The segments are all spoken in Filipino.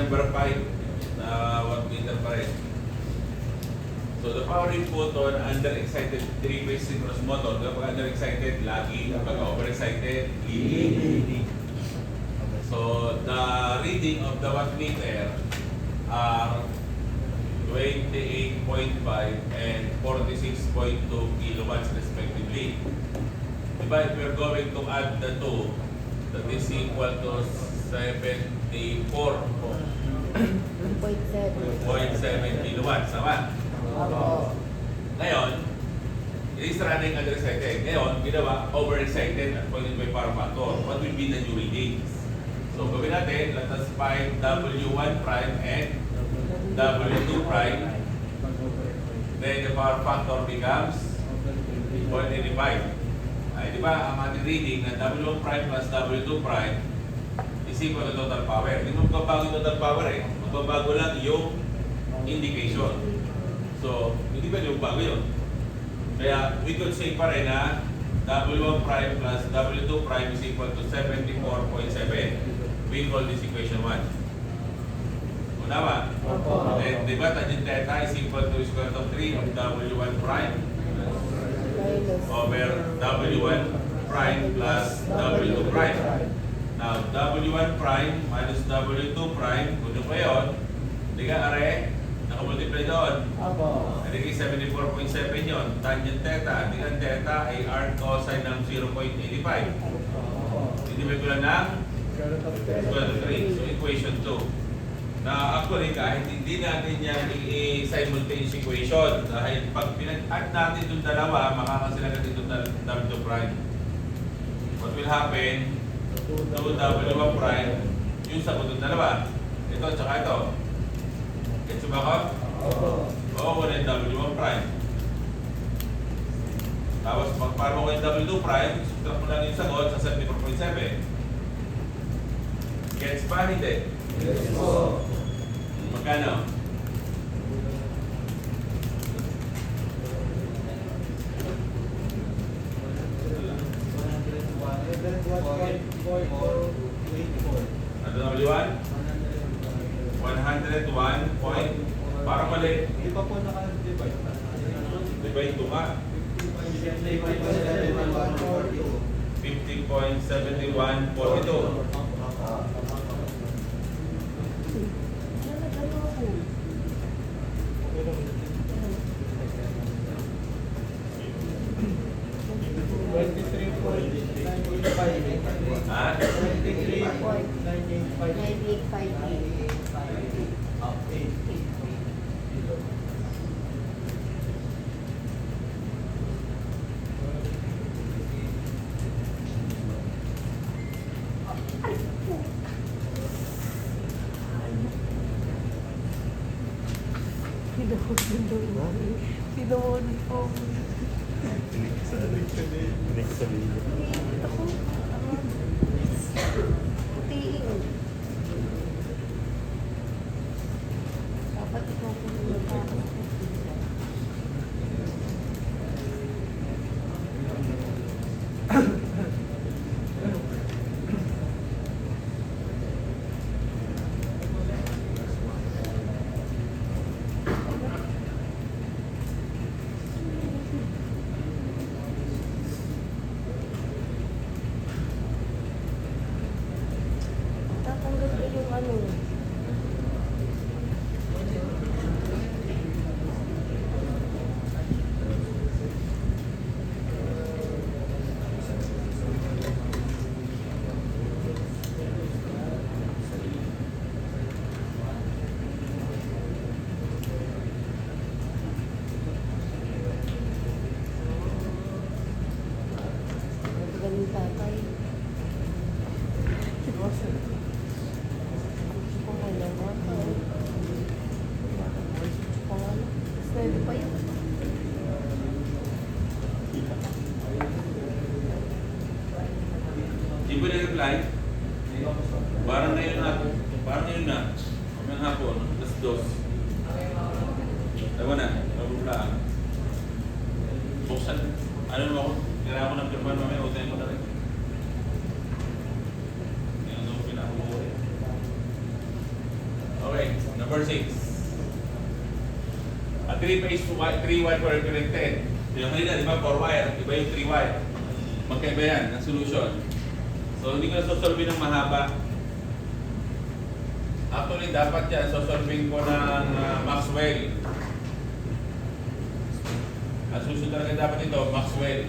number 5 na wattmeter pa rin. So the power input on under-excited 3-phase synchronous motor, kapag under-excited, lagging, kapag overexcited, leading. So the reading of the wattmeter are 28.5 and 46.2 kilowatts respectively. Diba, if we're going to add the two, that is equal to 74.7 kilowatts. Sama? Ngayon, it is running under-excited. Ngayon, ginawa, over-excited at pointed by power factor. What will be the new readings? So, gawin natin, let us find W1 prime and W2 prime. Then the power factor becomes 0.85. Ay, di ba, ang ating reading na W1 prime plus W2 prime is equal to total power. Hindi mo magbabago yung total power eh. Magbabago lang yung indication. So, hindi ba yung bago yun? Kaya, we could say pa rin na W1 prime plus W2 prime is equal to 74.7. We call this equation 1. Una ba? Then, di ba, tangent theta is equal to square root of 3 of W1 prime over W1 prime plus W2 prime. Now, W1 prime minus W2 prime, kung yung pa yun, di ka are, nakamultiply doon. Hindi ka 74.7 yun. Tangent theta, di ka theta ay arc cosine ng 0.85. Hindi ba ko lang ng square root of 3. So, equation 2. Na actually kahit hindi natin yan i-simultaneous equation dahil pag pinag-add natin itong dalawa, makakasilagat itong W2 prime. What will happen? 2W1 prime, yung sagot ng dalawa. Ito, tsaka ito. Gets ba ko? Oo, wala yung W1 prime. Tapos pagparo ko yung W2 prime, subtract mo lang yung sagot sa 74.7. Gets ba? Hindi? Yes po. Magkano? Ano na maliwan? 101 point. Parang mali. Hindi pa po naka-divide. Divide ko nga. 50.7142. Ha? Sinuhuli po. Ako. Putiin. Dapat ikaw po yung parang. Tatanggal ko yung ano. Ganun tatay. Pwede pa yun. Di ba na-reply? Parang ngayon na. Parang ngayon na. Kamayang hapon. Alas 2. Ewan na. Nabublaan. Buksan. Ano naman ako? Kailangan ko ng pirman mamaya. Utayin ko na rin. Yan ang pinakamuha. Okay, number 6. A 3-wire connected. Yung kanina, di ba, 4-wire, iba yung 3-wire. Magkaiba yan, ang solution. So, hindi ko na sosolving ng mahaba. Actually, dapat yan, sosolving ko ng Maxwell. Ang susunod talaga dapat ito, Maxwell.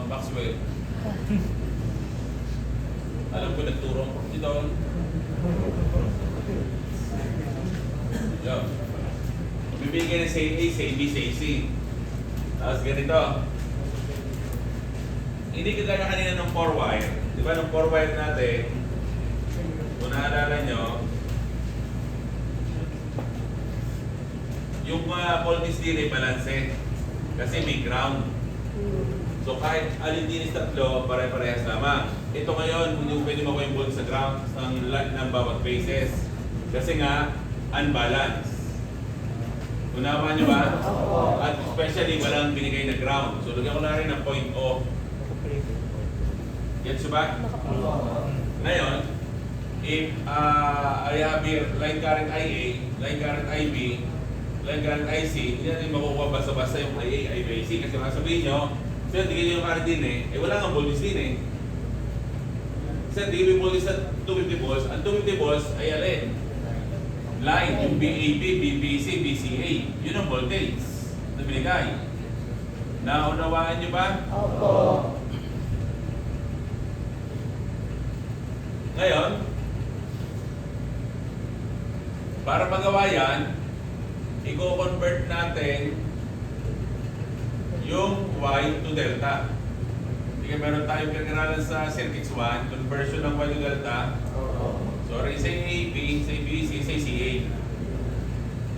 Maxwell. Alam ko, nagturo ko ito. Yo. Bibigyan ng say A, say B, say C. Tapos ganito. Hindi kagaya kanina ng 4-wire. Di ba ng 4-wire natin, kung naalala nyo, yung voltage din ay balanse. Kasi may ground. So kahit alin din is tatlo, pare-parehas lamang. Ito ngayon, hindi mo pwede makuha yung voltage sa ground ng bawat phases. Kasi nga, unbalanced. Unawa nyo ba? At especially walang binigay na ground. So lagyan ko na rin ng point O. Gets ba? Ngayon, if I have here line current IA, line current IB, line current IC, hindi natin makukuha basta-basta yung IA, IB, IC. Kasi sabihin nyo, sir, tigil yung current din wala nga voltage din Sir, tigil yung voltage sa 250 volts. Ang 250 volts ay alin? Line, yung BAB, BBC, BCA. Yun ang voltage na binigay. Naunawaan nyo ba? Opo. Ngayon, para magawa yan, i-convert natin yung Y to delta. Sige, meron tayong pinag-aralan sa Circuits 1, conversion ng Y to delta. Sorry, say AB, say BC, say CA.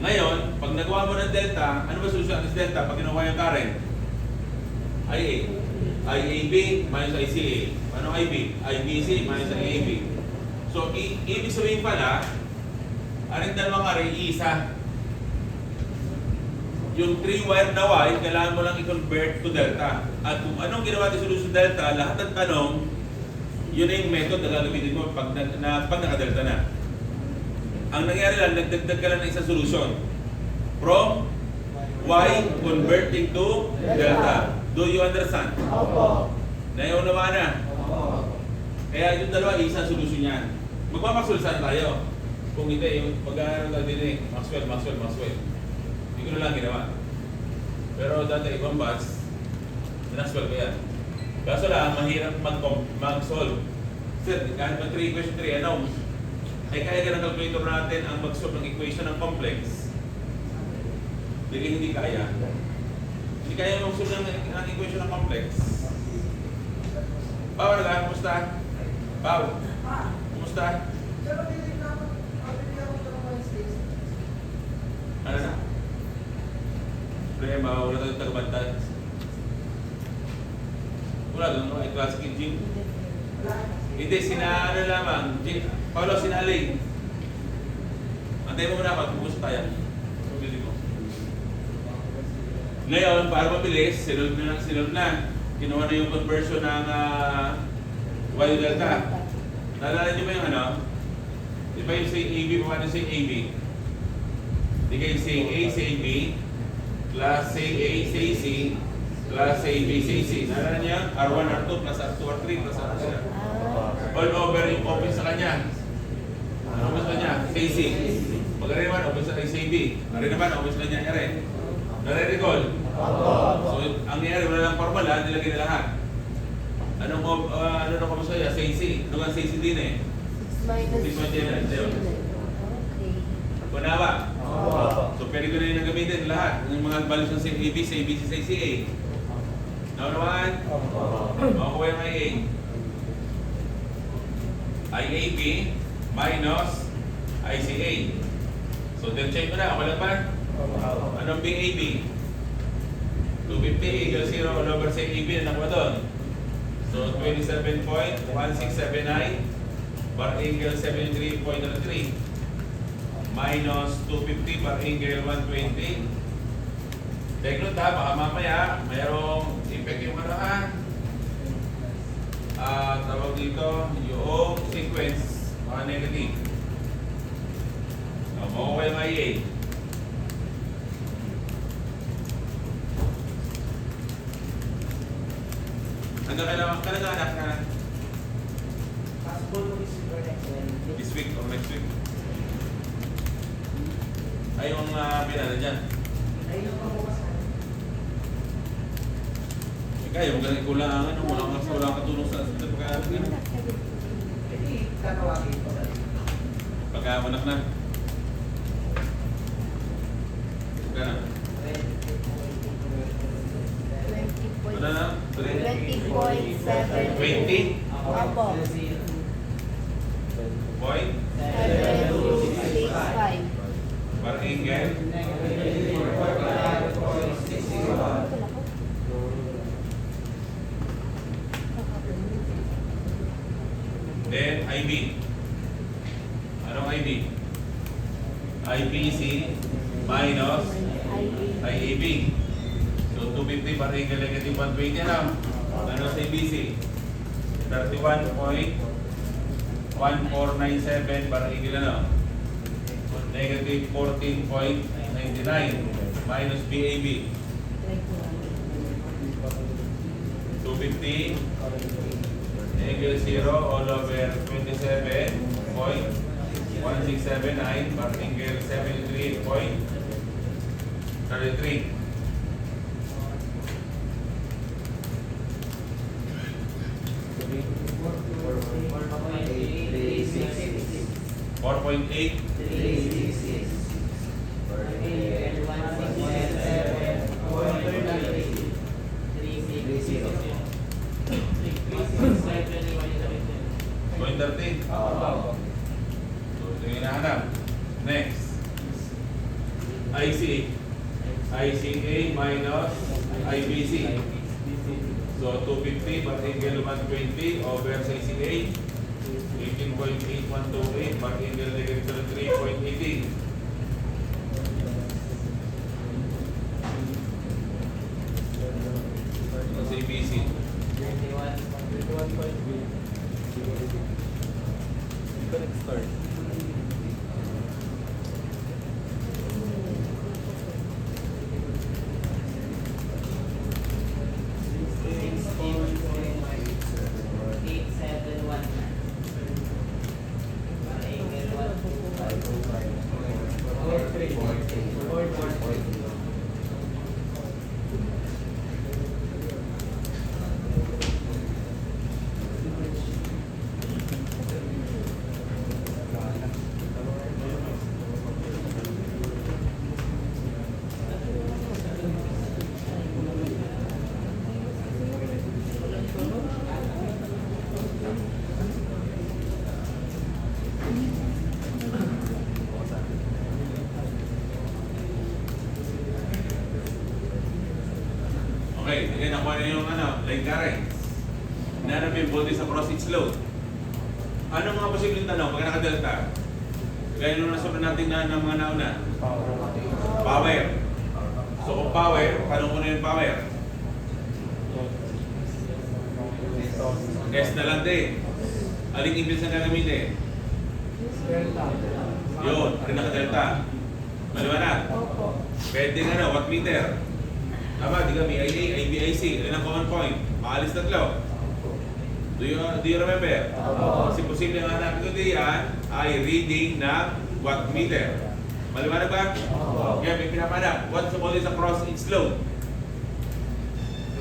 Ngayon, pag nagawa mo ng delta, ano ba solusyon ng delta pag ginawa yung current? IA. IAB minus ICA. Ano IB? IBC minus IAB. So, ibig sabihin pala, aring dalawang array, isa. Yung 3-wire na Y, kailangan mo lang i-convert to delta. At kung anong ginawa natin solusyon delta, lahat ng tanong, yun na yung method na gagamitin mo pag naka-delta na. Ang nangyari lang, nagdagdag ka lang ng isang solusyon. From Y converting to delta. Do you understand? Opo. Naiunawa na. Kaya yung dalawa, isang solusyon yan. Magmamaxwell tayo. Kung hindi, yung mag-aaral tayo din Maxwell. Hindi ko na lang ginawa. Pero dati ibang batch, Maxwell ko yan. Kaso lang, mahirap mag-solve. Sir, kahit mag 3 equation 3, ano? Ay kaya ka ng calculator natin ang mag-solve ng equation ng complex. Hindi kaya. Hindi kaya mag-solve ng equation ng complex. Pao, kumusta? Pao, kumusta? Ano na? Problema, wala tayong tagabantay. Wala doon, no? Ay classic engine. Hindi, ano lamang. Paulo, sinaling. Antay mo muna ako, kumusta tayo? Pabili mo. Ngayon, para mabilis, sinulog na. Kinuha na yung conversion ng Y delta. Naalala niyo ba yung ano? Di ba yung say AB, paano say AB? Di kayo say A, say B, plus say A, say C, plus say B, say C. Naalala niya? R1, R2, plus R2, R3, plus R4. All over yung open sa kanya. Ano open sa kanya? Say C. Pag-ari naman, open sa say B. Ari naman, open sa kanya, ari. Nare-recall. So, ang nangyari, wala lang formula, nilagay na lahat. Ano na ko sa iya? Say C. Ano nga say C din 6 minus 6 Okay. Kunawa. So, pwede ko na yung nagamitin lahat. Yung mga values ng say AB, say BC, say CA. Naunawaan? Makukuha yung IA. IAB minus ICA. So, check mo na. Okay lang ba? Anong BAB? 250 equals 0 all over say AB na nakuha doon. So, 27.1679 bar angle 73.3 minus 250 bar angle 120. Take note ha, baka mamaya mayroong effect yung tawag dito, yung sequence, mga negative. Makuha yung IA. Hanggang kailangan anak na Possible to this for next week. this week or next week. Ay, yung pinala dyan. Ayun ang bukasan. Kaya, huwag ka na ikulangan. Walang katulong sa pagkakaroon. Hindi, tatawagin ko na. Pagkamanak na. Gana? Ano na? 20.7. 20? Opo. Point? 7.65. Per angle? Then, IB. Anong IB? IBC minus IAB. So, 250 per angle negative 120 na. Ano sa IBC? 31.1497 per angle ano? Negative 14.99 minus BAB. 250 angle 0 all over 27.1679 per angle 73.33. Four point eight. Point 13. So, ito yung hinahanap. Next. IC. ICA minus IBC. So, 250 per angle 120 over sa ICA. 18.8128 per angle negative 3.18. Sa IBC. 21.3. Ito nag-start. Okay, again, nakuha na yung line current. Nanap yung voltage sa cross each load. Ano mga posibleng tanong pag naka-delta? Gaya nung nasunod natin ng mga nauna. Power. So kung power, tanong ko na yung power. S na lang din. Aling impedance ang gagamitin? Yun, rin naka-delta. Maliwanag? Opo. Pwede wattmeter. Tama, di kami IA, IBIC. Ano ang common point? Maalis tatlo. Do you remember? Kasi posible ang hanapin ko diyan ay reading ng wattmeter. Maliwanag ba? Kaya may pinapanap. What's the voltage across each load?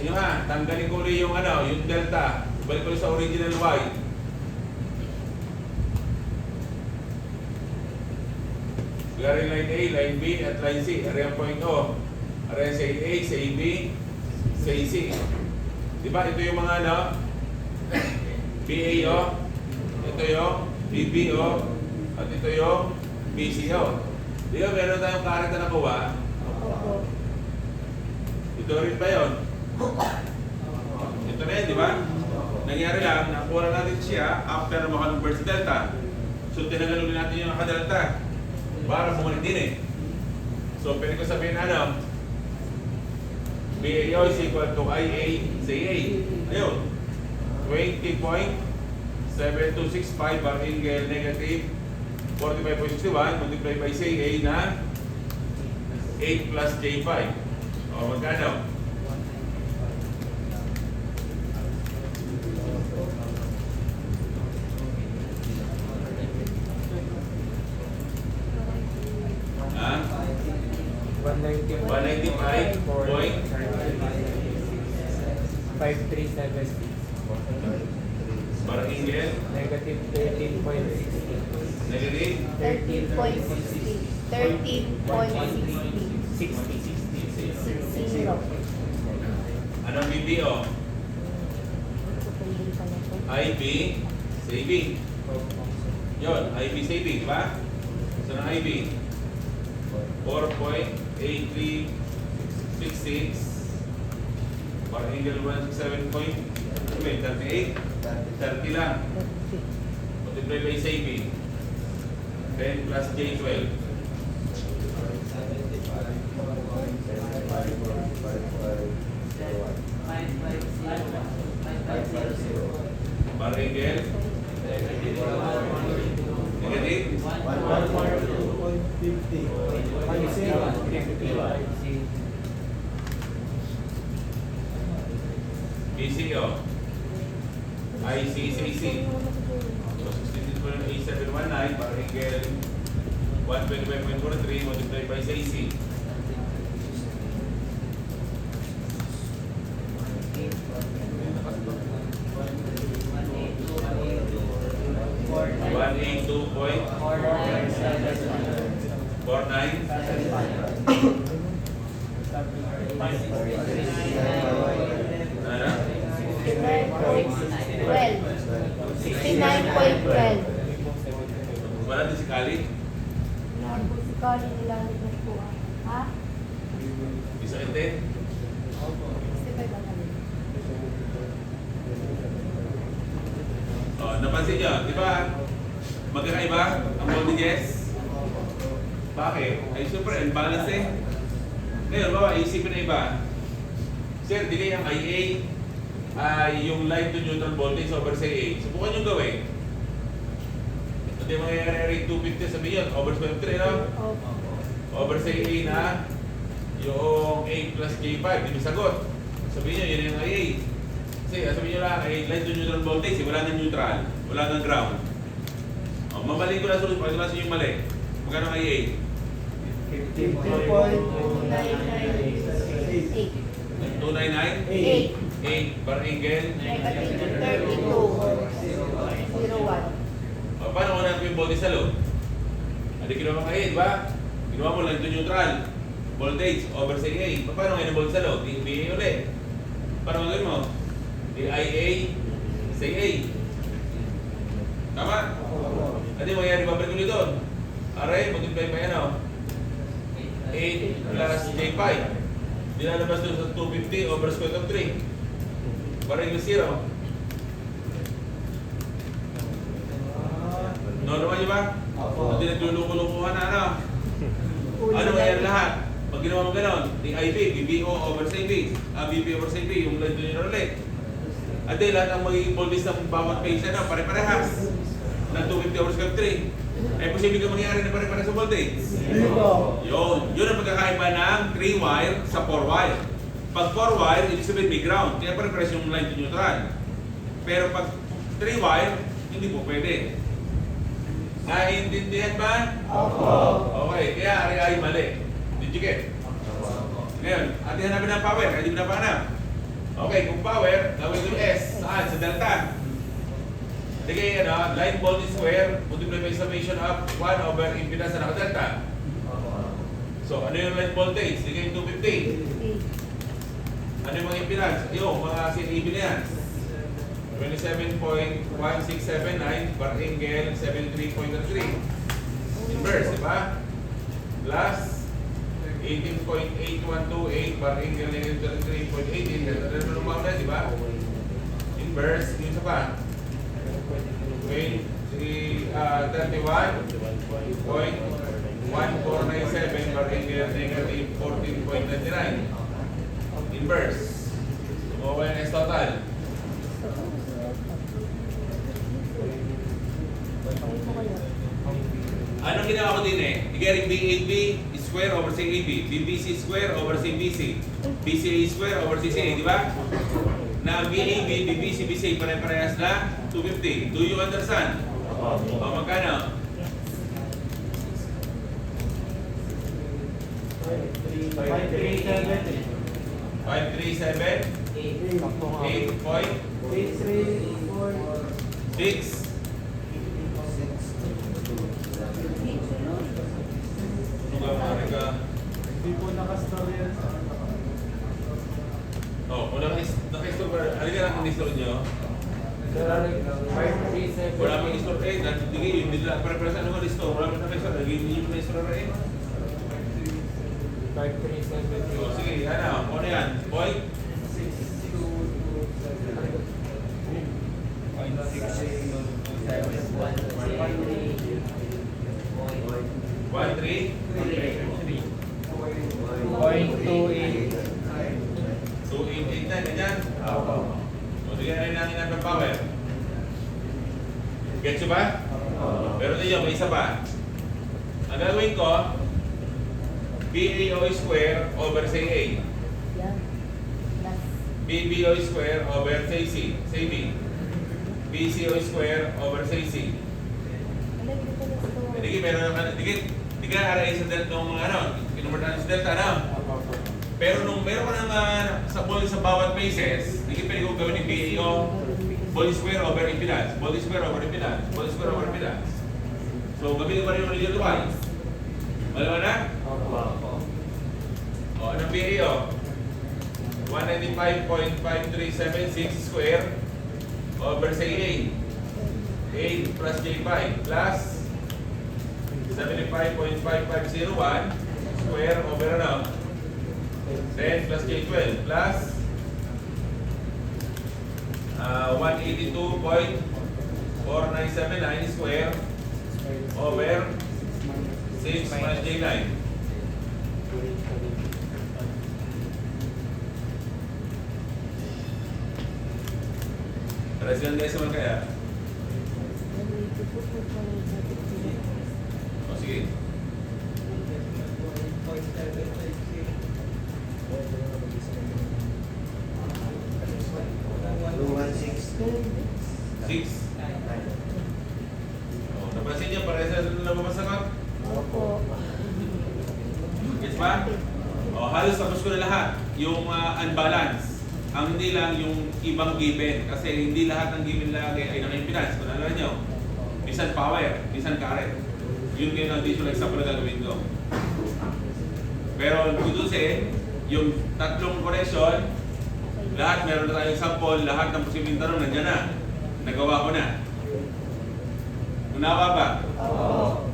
Inyo ha, tanggalin ko ulit yung yung delta. Balik ko ulit sa original Y. Gari line A, line B, at line C. Area point O. Area sa A, sa B, sa C. Diba? Ito yung mga BAO. Ito yung BBO. At ito yung BCO. Di ba meron tayong current na nakuha? Opo. Ito rin ba yun? Ito na yun, di ba? Nangyari lang, nakuha natin siya after na makakonvert sa delta. So, tinanggal ulit natin yung naka-delta para bumalik din eh. So, pwede ko sabihin BAO is equal to IA sa A. Ayun. 20.7 7265 bar angle negative 45.61 multiply by say A na 8 plus J5. O, magkano? Ha? 195 point 5376. bar angle Negative 13.60. negative 13.60. 13.60. 60. anong BPO? IB saving. Yun, IB saving, ba? So, ng IB 4.8366 bar angle 167.38 30 lang. Multiply by saving 10 plus J12 bar angle negative 142.50. BCO ICCC so 66.8719 bar angle 125.43 multiply by CC 182.49 ano? 69.12. Wala din si Kali? Nabusikali nila ng po. Ha? Isa ente? 65 lang kami. Oh, napansin nyo, di ba? Magkakaiba ang voltages? Bakit? Ay super unbalance eh. Ngayon, bawa, isipin na iba. Sir, di kayo ang IA ay yung line to neutral voltage over sa AA. Subukan nyo gawin. Ito yung mangyayari 250, sabihin yun, over 23, no? Over sa AA na yung 8 plus J5, di ba sagot? Sabihin nyo, yun yung IA. Kasi sabihin nyo lang, ay line to neutral voltage, wala nang neutral, wala nang ground. O, mamaling ko lang sulit, pagkakasin yung mali. Magkano ang IA? 2.299. 299? 8. 8 per angle. Negative 32.01. O, paano ko natin yung voltage sa loob? Hindi ginawa ka di ba? Ginawa mo lang ito neutral. Voltage over sa IA. Paano ngayon ang voltage sa loob? BA ulit. Paano gagawin mo? IA sa IA. Tama? Ano mangyayari ba? Balik ulit doon. Aray, multiply pa yan o. 8 plus J5. Dinalabas doon sa 250 over square root of 3. Parang yung 0. Normal nyo ba? Hindi naglulungko-lungkuhan na ano? Ano mangyayari lahat? Pag ginawa mo gano'n, yung IB, BBO over sa IB, BP over sa IB, yung line to neutral ulit. At then lahat ang magiging voltage ng bawat phase na pare-parehas. Ng 250 over square root of 3. Ay posible ka mangyari na pare-parehas sa voltage. Yun ang pagkakaiba ng 3-wire sa 4-wire. Pag 4-wire, ibig sabihin may ground. Kaya pare-parehas yung line to neutral. Pero pag 3-wire, hindi po pwede. Naiintindihan ba? Okay, kaya ay mali. Did you get? Ngayon, atin hanapin ng power, kaya di mo napahanap. Okay, kung power, gawin yung S. Saan? Sa delta. Sige, line voltage square, multiply by summation of 1 over impedance na naka-delta. So, ano yung line voltage? Sige, 250. Ano yung mga impedance? Yung mga CAB na yan. 27.1679 per angle 73.3. Inverse, di ba? Plus 18.8128 per angle negative 33.18. Ano naman na, di ba? Inverse, yung isa pa. 31.1497 per angle negative 14.99. Inverse. Okay na is total. Anong ginawa ko din eh? Igaring BAB square over CAB, BBC square over CBC, BCA square over CCA, di ba? Na BAB, BBC, BCA pare-parehas na 250. Do you understand? O magkano? 537 8.6 Hindi po nakastore yan sa Oh, kung naka-store ba? Halika lang ang install nyo. Sir, 537. Wala mang install eh. Hindi yun nila. Para sa ano nga install. Wala mang naka-store. Hindi nyo na install na rin. 537. So, sige, ano? Ano yan? Boy? 1.3 0.28. 288 na, ganyan. O sige na rin natin ng power. Gets nyo ba? Pero ninyo, may isa pa. Ang gagawin ko, BAO square over CA. Yan. Plus. BBO square over CC. CB. BCO square over CC. Alay, dito na ito. Hindi meron ka, di ka RA sa delta nung ano, kinumurtan sa delta, ano? Pero nung meron ka ng sa ball sa bawat bases, hindi pwede ko gawin yung BAO, ball square over impedance, ball square over impedance, ball square over impedance. So, gamitin pa rin yung radial wise. Malaman na? O, anong BAO? 195.5376 square over say 8 plus J5 plus 75.5501 square over ano? 10 plus J12 plus 182.4979 square over 6 minus J9. Resian decimal kaya? Nandito po po pala sa picture. O sige. Six. O, napansin niyo, parehas na nababasagot? Opo. Gets ba? O, halos tapos ko na lahat. Yung unbalance. Ang hindi lang yung ibang given. Kasi hindi lahat ng given lagi ay naka-impedance. Kung nalala nyo, minsan power, minsan current. Yun kayo ng visual example na gagawin ko. Pero tutusin, yung tatlong correction, lahat meron na tayong sample, lahat ng posibleng tanong nandiyan na. Nagawa ko na. Unawa ba? Opo.